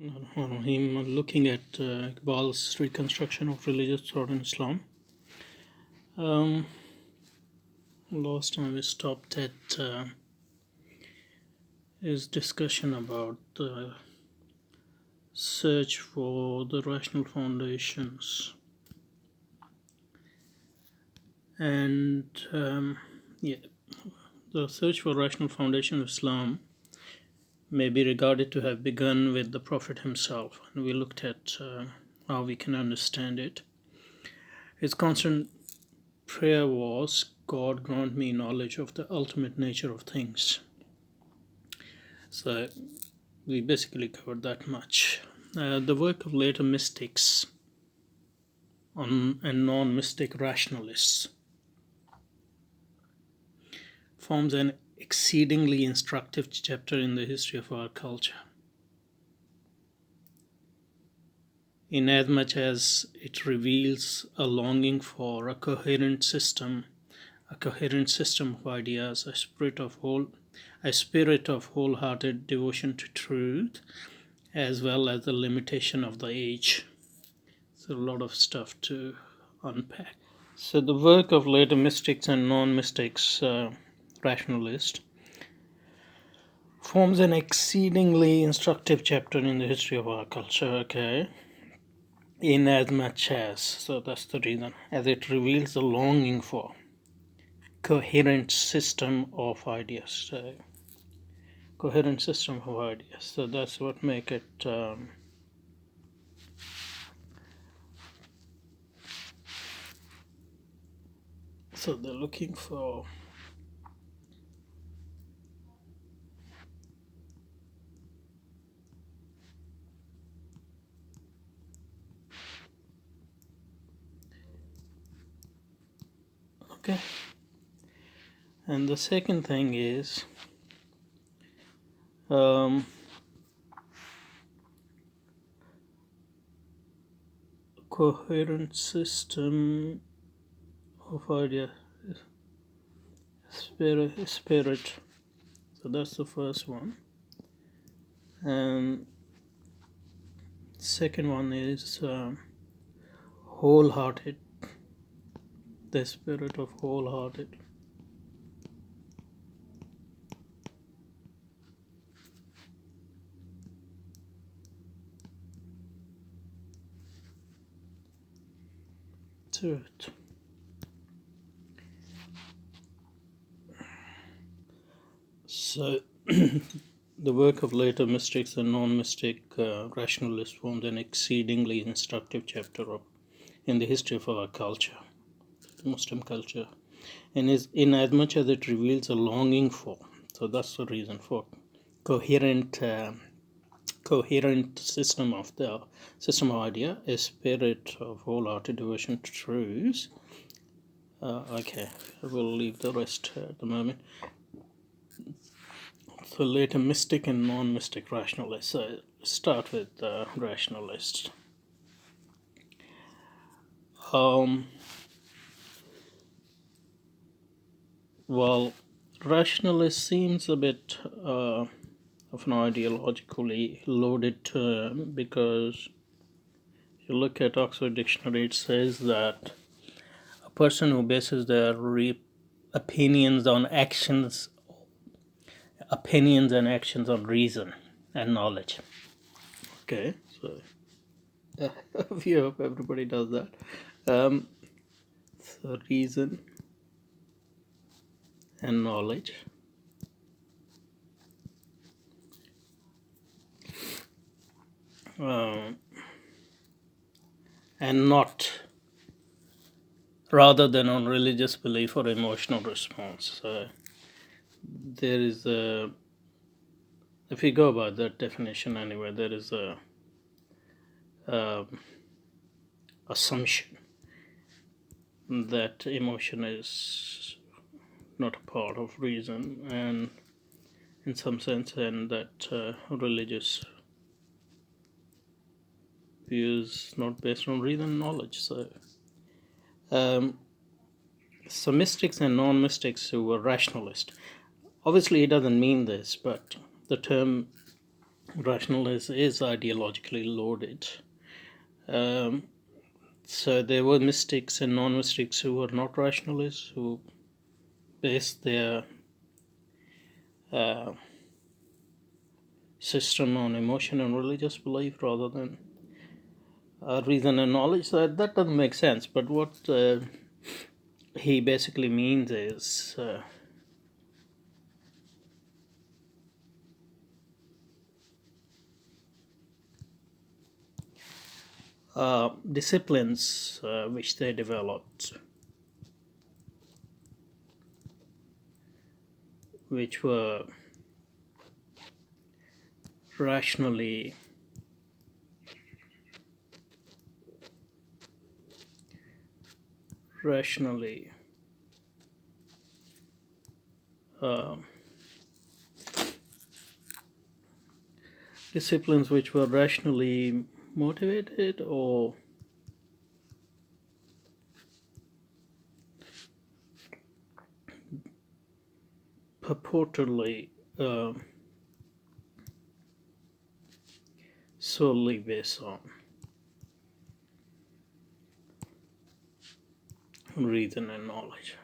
Him looking at Iqbal's Reconstruction of Religious Thought in Islam. Um, Last time we stopped at his discussion about the search for the rational foundations. And the search for rational foundation of Islam may be regarded to have begun with the Prophet himself. And we looked at how we can understand it. His constant prayer was, God grant me knowledge of the ultimate nature of things. So we basically covered that much. The work of later mystics and non-mystic rationalists forms an exceedingly instructive chapter in the history of our culture, inasmuch as it reveals a longing for a coherent system of ideas, a spirit of wholehearted devotion to truth, as well as the limitation of the age. So a lot of stuff to unpack. So the work of later mystics and non-mystics rationalists forms an exceedingly instructive chapter in the history of our culture, okay? In as much as, so that's the reason, as it reveals the longing for coherent system of ideas. So, coherent system of ideas. So that's what make it so they're looking for okay. And the second thing is coherent system of idea, spirit. So that's the first one. And second one is wholehearted, the spirit of wholehearted. Truth. So the work of later mystics and non-mystic rationalists forms an exceedingly instructive chapter in the history of our culture, Muslim culture, and is in as much as it reveals a longing for. So that's the reason for coherent system of idea, a spirit of wholehearted devotion to truth. Okay, I will leave the rest at the moment. So later mystic and non-mystic rationalists. So start with rationalists. Well, rationalist seems a bit of an ideologically loaded term, because if you look at Oxford Dictionary, it says that a person who bases their opinions and actions on reason and knowledge. Okay, so we hope everybody does that. So reason and knowledge. And not rather than on religious belief or emotional response. There is a, if we go by that definition anyway, there is a assumption that emotion is not a part of reason, and in some sense, and that religious views not based on reason and knowledge. So mystics and non-mystics who were rationalist. Obviously, it doesn't mean this, but the term rationalism is ideologically loaded. Um, so there were mystics and non-mystics who were not rationalists, who based their uh, system on emotion and religious belief rather than reason and knowledge. So that doesn't make sense. But what he basically means is disciplines which they developed, which were rationally uh, disciplines which were rationally motivated or purportedly solely based on reason and knowledge.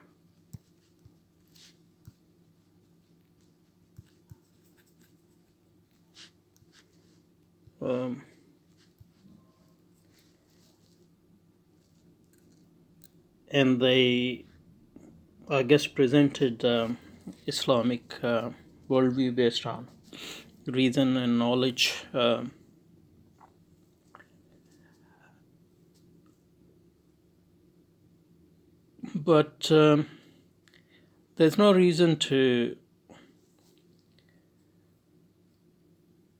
And they, I guess, presented Islamic worldview based on reason and knowledge. But there's no reason to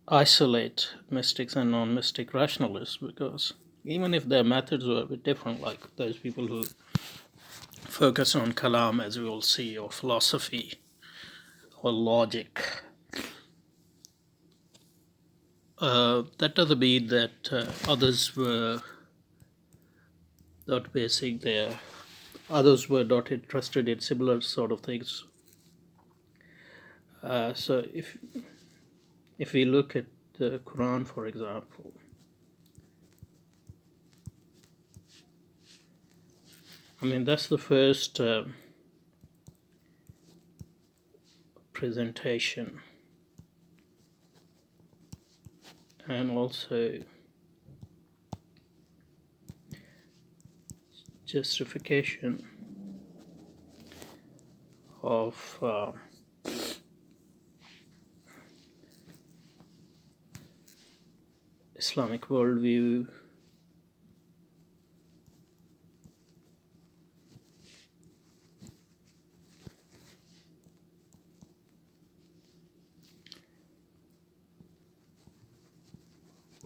isolate mystics and non-mystic rationalists, because even if their methods were a bit different, like those people who focus on kalam, as we will see, or philosophy or logic, that doesn't mean that others were not basing their others were not interested in similar sort of things. So if we look at the Quran, for example, I mean, that's the first presentation and also justification of Islamic worldview,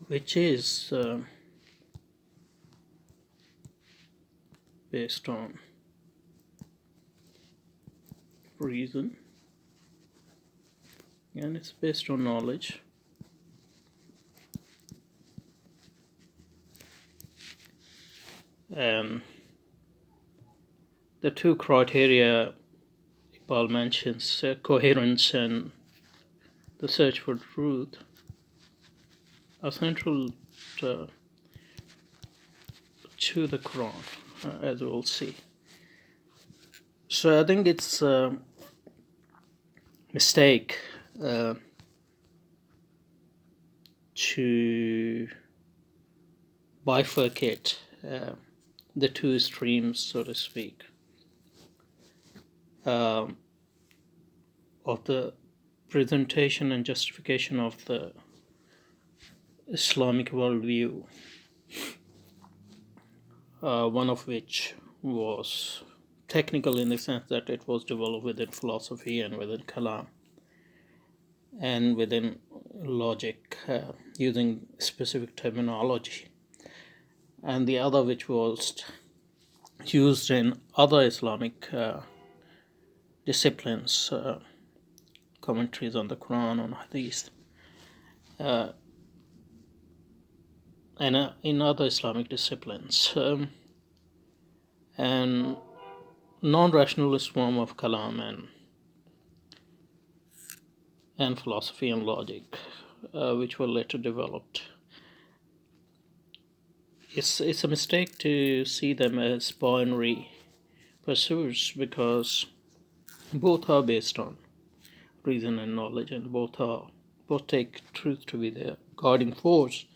which is based on reason and it's based on knowledge. And the two criteria Iqbal mentions, coherence and the search for truth, are central to the Quran, as we'll see. So I think it's a mistake to bifurcate the two streams, so to speak, of the presentation and justification of the Islamic worldview, one of which was technical in the sense that it was developed within philosophy and within kalam and within logic, using specific terminology, and the other which was used in other Islamic disciplines, commentaries on the Quran, on Hadith, and in other Islamic disciplines, and non-rationalist form of kalam and philosophy and logic. which were later developed. It's a mistake to see them as binary pursuits, because both are based on reason and knowledge, and both take truth to be their guiding force.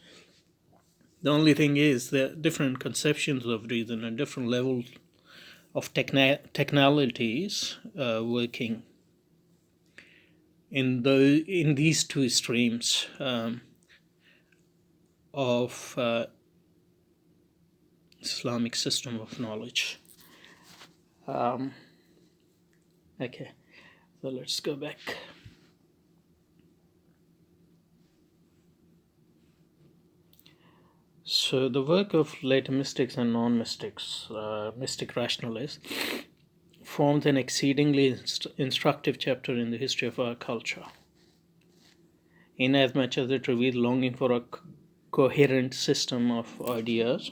The only thing is there are different conceptions of reason and different levels of technicalities working in these two streams of Islamic system of knowledge. Okay, so let's go back. So the work of later mystics and non-mystics, mystic rationalists, forms an exceedingly instructive chapter in the history of our culture, inasmuch as it reveals longing for a coherent system of ideas,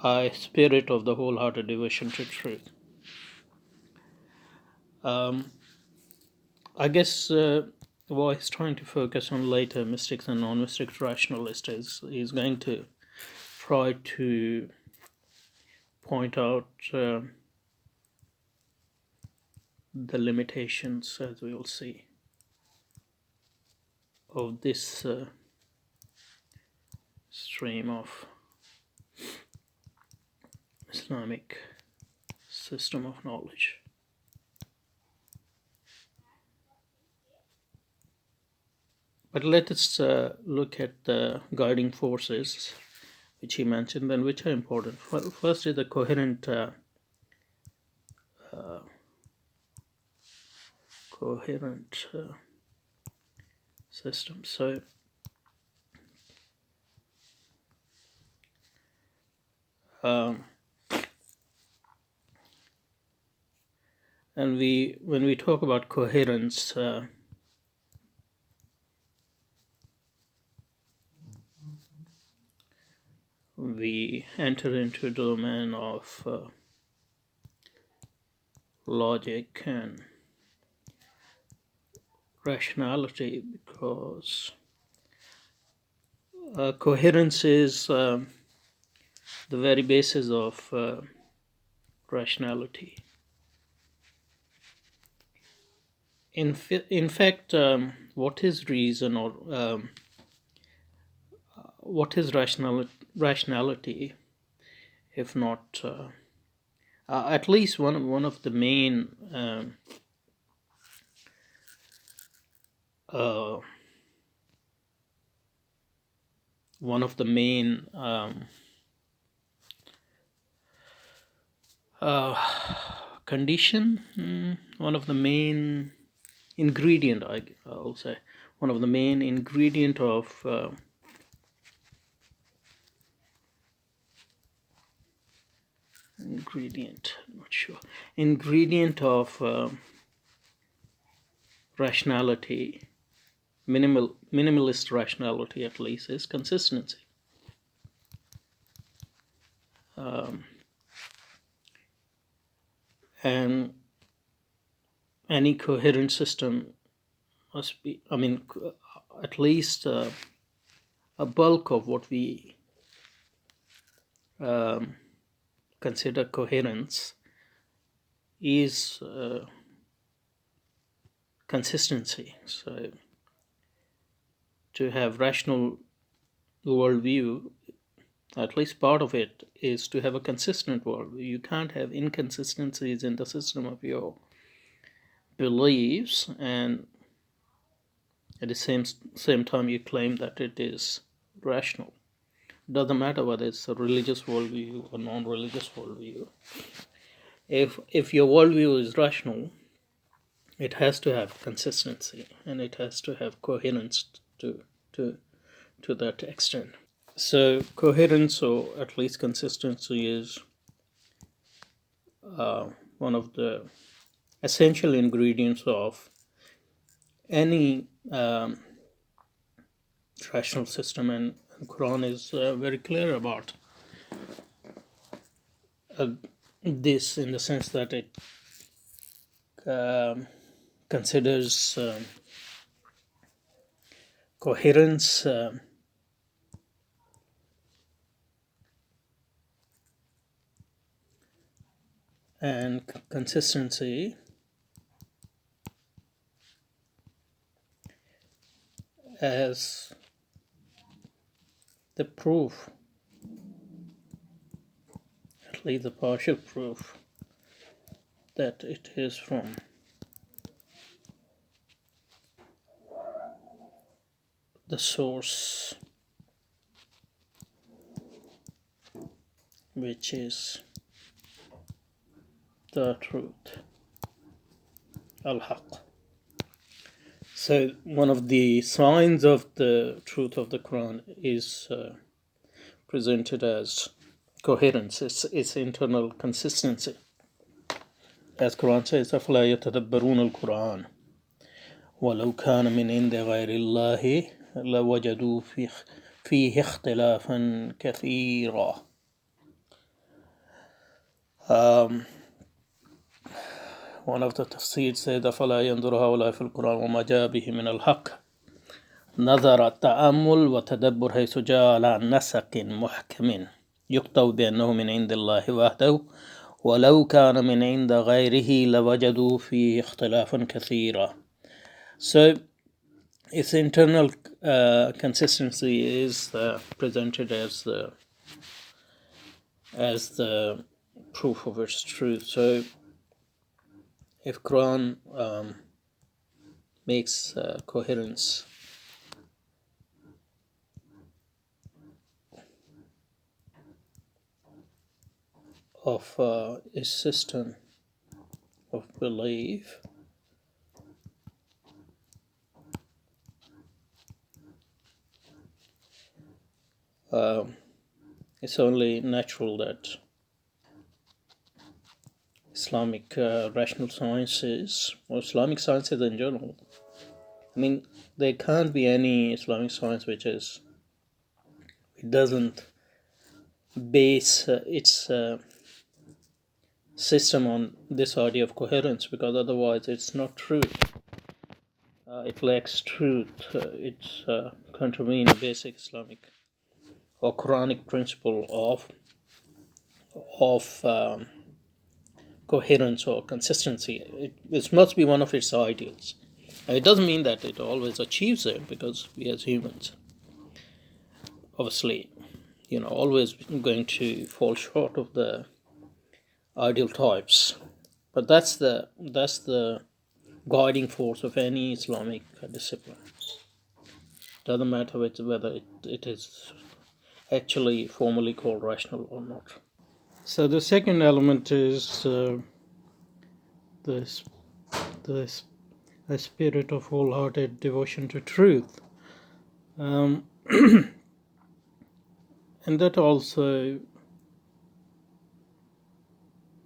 a spirit of the wholehearted devotion to truth. I guess what he's trying to focus on later mystics and non-mystics rationalists is going to try to point out the limitations, as we will see, of this stream of Islamic system of knowledge. But let us look at the guiding forces which he mentioned and which are important. First is the coherent system. So and when we talk about coherence, we enter into a domain of logic and rationality, because coherence is the very basis of rationality. In fact, what is reason, or what is rationality, if not at least one of the main condition, one of the main ingredient, I'll say, one of the main ingredient of ingredient of rationality, minimalist rationality at least, is consistency. And any coherent system must be, at least a bulk of what we consider coherence is consistency. So to have rational worldview, at least part of it is to have a consistent worldview. You can't have inconsistencies in the system of your beliefs, and at the same time you claim that it is rational. Doesn't matter whether it's a religious worldview or non-religious worldview. If your worldview is rational, it has to have consistency and it has to have coherence to that extent. So coherence, or at least consistency, is one of the essential ingredients of any rational system, and Quran is very clear about this, in the sense that it considers coherence and consistency as the proof, at least the partial proof, that it is from the source, which is the truth, al-haq. So one of the signs of the truth of the Quran is presented as coherence, its internal consistency. As Quran says, أَفَلَا يَتَدَبَّرُونَ الْقُرْآنَ وَلَوْ كَانَ مِنْ عِنْدِ غَيْرِ اللَّهِ لَوَجَدُوا فِيهِ اخْتِلَافًا كَثِيرًا. One of the tafsir said, أَفَلَا يَنْظُرُ هَؤُلَاءِ فِي الْقُرْآنِ وَمَا جَاءَ بِهِ مِنَ الْحَقِّ نظر التأمل وتدبر حيث جاء على نسق محكم يقطع بأنه من عند الله وحده ولو كان من عند غيره لوجدوا فيه اختلافا كثيرا. So its internal consistency is presented as the proof of its truth. So if Quran makes coherence of a system of belief, it's only natural that Islamic rational sciences, or Islamic sciences in general, I mean, there can't be any Islamic science which it doesn't base its system on this idea of coherence, because otherwise it's not true. It lacks truth. It's contravening the basic Islamic or Quranic principle of coherence or consistency. It must be one of its ideals. It doesn't mean that it always achieves it, because we as humans, obviously, always going to fall short of the ideal types. But that's the guiding force of any Islamic discipline. Doesn't matter whether it is actually formally called rational or not. So the second element is this a spirit of wholehearted devotion to truth, and that also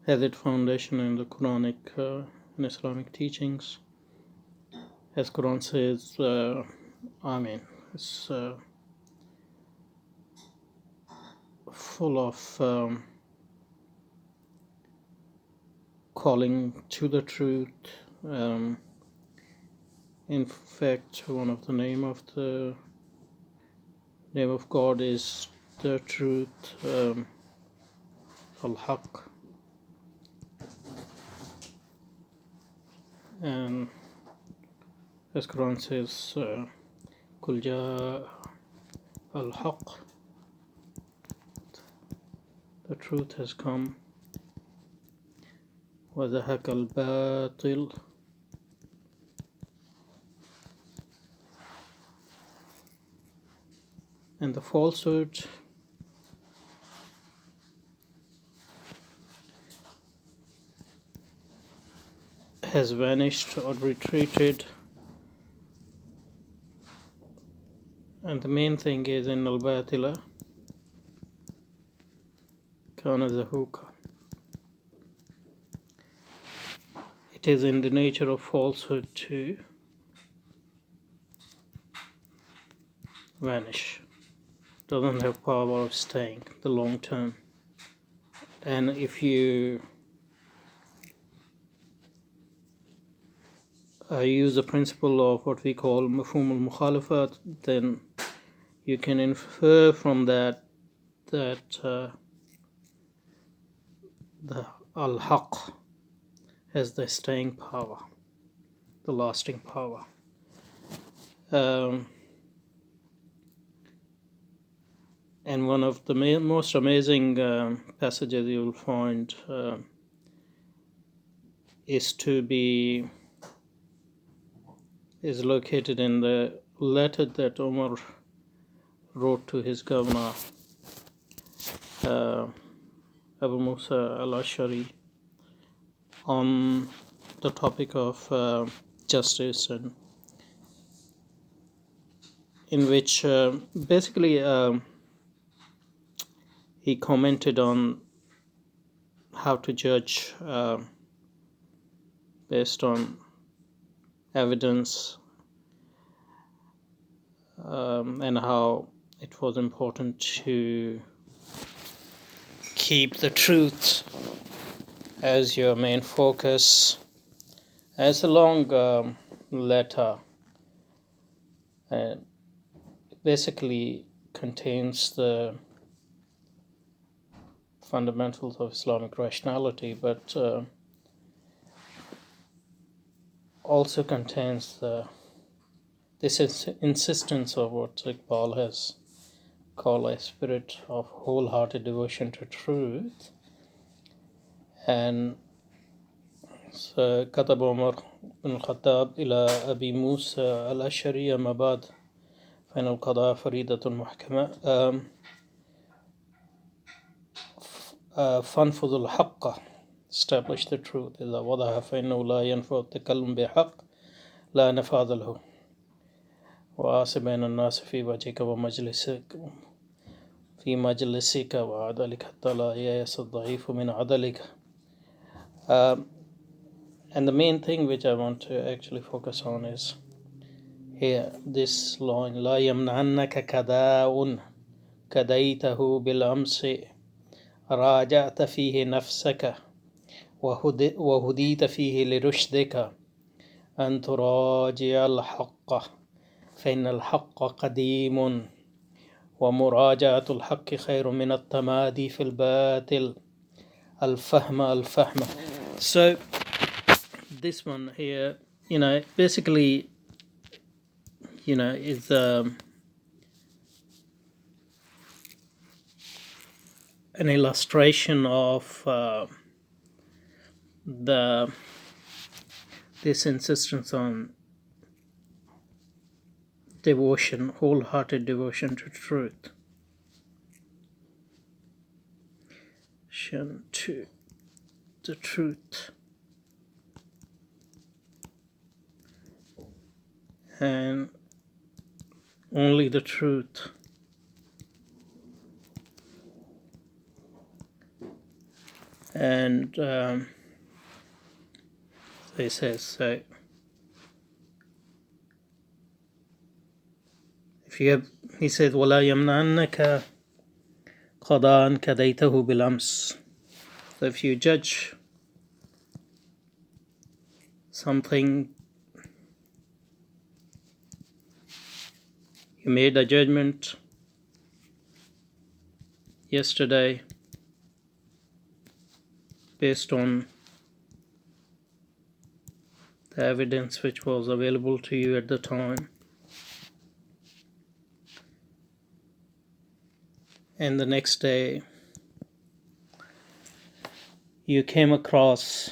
has its foundation in the Quranic and Islamic teachings. As Quran says, it's full of calling to the truth. In fact, one of the name of God is the truth, al-haq, and as Quran says, "Kul jaa al-haq," the truth has come, wa zahaqa al-batil, and the falsehood has vanished or retreated. And the main thing is, in al-batila kana zahuqa. It is in the nature of falsehood to vanish. Doesn't have power of staying the long term. And if you use the principle of what we call mafhum al-mukhalafat, then you can infer from that the al-haq has the staying power, the lasting power. And one of the most amazing passages you will find is located in the letter that Umar wrote to his governor, Abu Musa al-Ashari, on the topic of justice, and in which basically he commented on how to judge based on evidence, and how it was important to keep the truth as your main focus. It's a long letter, and it basically contains the fundamentals of Islamic rationality, but also contains this insistence of what Iqbal has called a spirit of wholehearted devotion to truth. And so كتب عمر بن الخطاب إلى أبي موسى الأشعري أما بعد فإن القضاء فريضة محكمة فانفذ الحق, establish the truth. إذا وضح فإنه لا ينفع التكلم بحق لا نفاذ له وآسب بين الناس في وجهك مجلسك وعدلك حتى لا ييأس الضعيف من عدلك. And the main thing which I want to actually focus on is here, this line: لا يمنعنك كداء كديته بالأمس راجعت فيه نفسك وهديت فيه لرشدك أن تراجع الحق فإن الحق قديم ومراجعة الحق خير من التمادي في الباطل الفهم. So this one here, basically, is an illustration of this insistence on devotion, wholehearted devotion to truth. To the truth. And only the truth. And he says, so if you have, he said, وَلَا يَمْنَعَنَّكَ قَضَاءً كَدَيْتَهُ بِالْأَمْسِ. So if you judge something, you made a judgment yesterday based on the evidence which was available to you at the time, and the next day you came across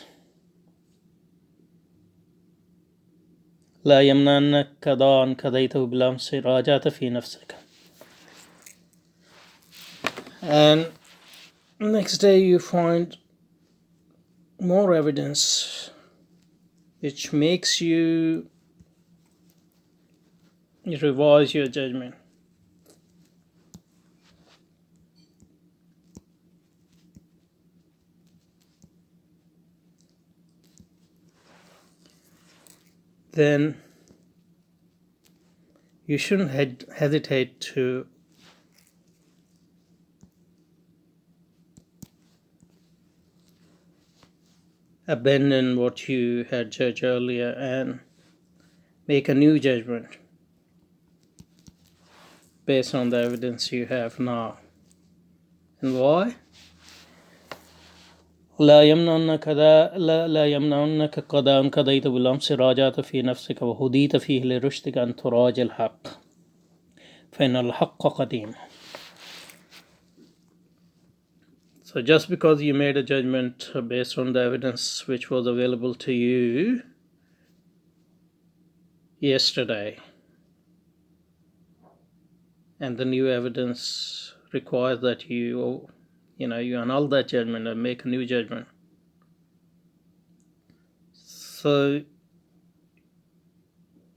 لا يمنعنك قضاء كديته بالأمس راجعت في نفسك, and next day you find more evidence which makes you revise your judgment. Then you shouldn't hesitate to abandon what you had judged earlier and make a new judgment based on the evidence you have now. And why? لا يمنعنك قضاء قضيت بالأمس راجعت في نفسك وهديت فيه لرشدك أن تراجع الحق فإن الحق قديم. So just because you made a judgment based on the evidence which was available to you yesterday, and the new evidence requires that you annul that judgment and make a new judgment. So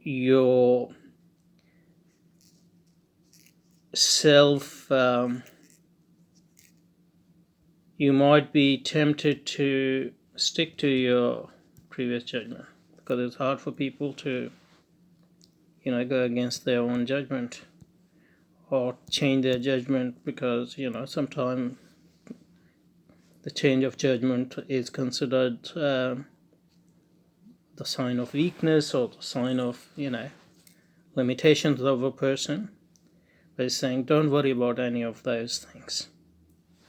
your self, you might be tempted to stick to your previous judgment because it's hard for people to, go against their own judgment or change their judgment because, sometimes the change of judgment is considered the sign of weakness or the sign of, limitations of a person. But it's saying don't worry about any of those things.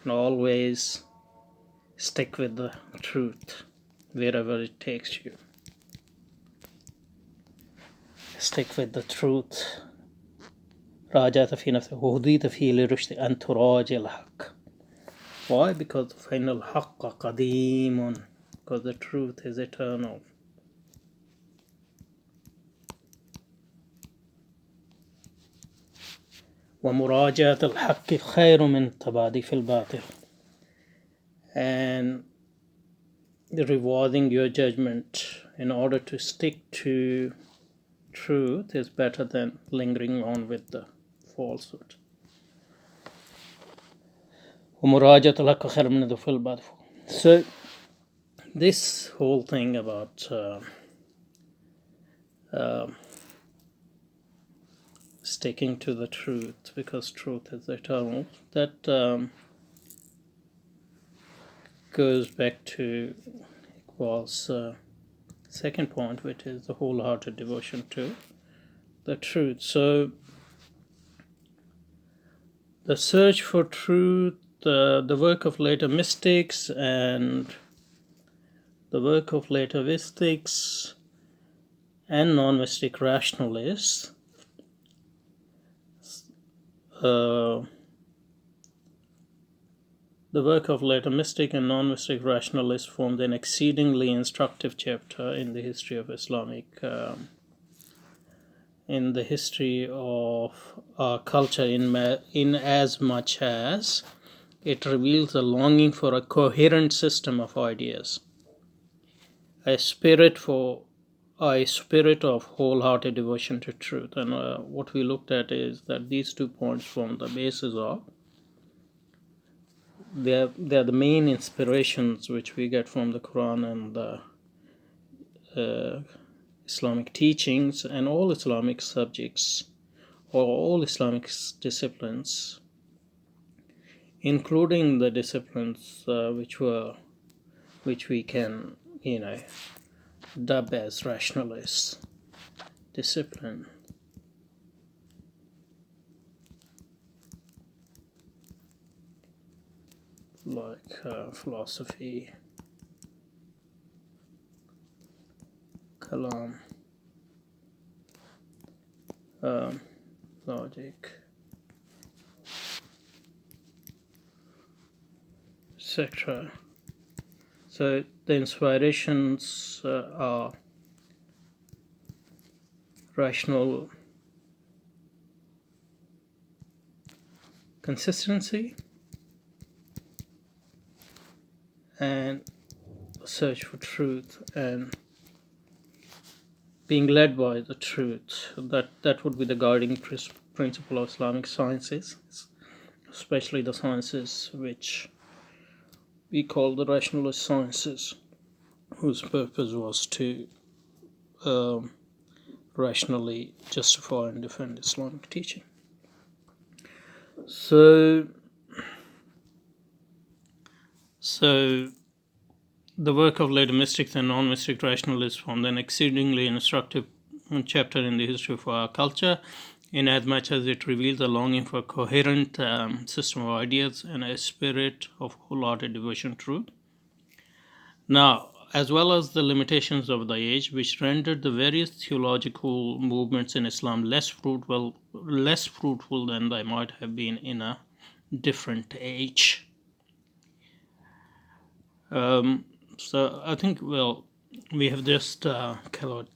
And always stick with the truth wherever it takes you. Stick with the truth. راجعت في نفسك وهديت فيه لرشد أن تراجع الحق. Why? Because فإن الحق قديم. Because the truth is eternal. ومراجعة الحق خير من التبادي في الباطل. And rewarding your judgment in order to stick to truth is better than lingering on with the falsehood. ومراجعة الحق خير من التبادي في الباطل. So this whole thing about sticking to the truth because truth is eternal, that goes back to Iqbal's second point, which is the wholehearted devotion to the truth. So the search for truth, the work of later mystics and non-mystic rationalists, the work of later mystic and non-mystic rationalists formed an exceedingly instructive chapter in the history of in the history of our culture, in as much as it reveals a longing for a coherent system of ideas, a spirit of wholehearted devotion to truth. And what we looked at is that these 2 points form the basis of, they're the main inspirations which we get from the Quran and the Islamic teachings and all Islamic subjects or all Islamic disciplines, including the disciplines which we can dub as rationalist discipline. Like philosophy, kalam, logic, etc. So the inspirations are rational consistency and search for truth and being led by the truth. That would be the guiding principle of Islamic sciences, especially the sciences which we call the rationalist sciences, whose purpose was to rationally justify and defend Islamic teaching. So the work of later mystics and non-mystic rationalists formed an exceedingly instructive chapter in the history of our culture, in as much as it reveals a longing for a coherent system of ideas and a spirit of wholehearted devotion to truth. Now, as well as the limitations of the age, which rendered the various theological movements in Islam less fruitful than they might have been in a different age. So I think, well, we have just covered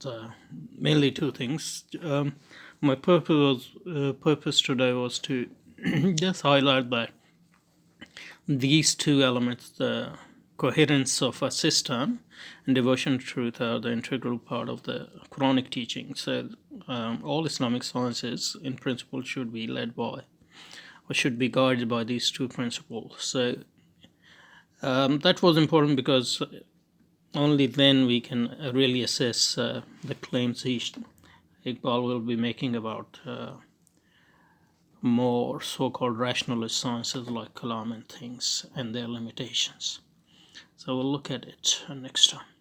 mainly two things. My purpose today was to just highlight that these two elements, the coherence of a system and devotion to truth, are the integral part of the Quranic teaching. So all Islamic sciences, in principle, should be led by or should be guided by these two principles. So that was important because only then we can really assess the claims Iqbal will be making about more so-called rationalist sciences like Kalam and things and their limitations. So we'll look at it next time.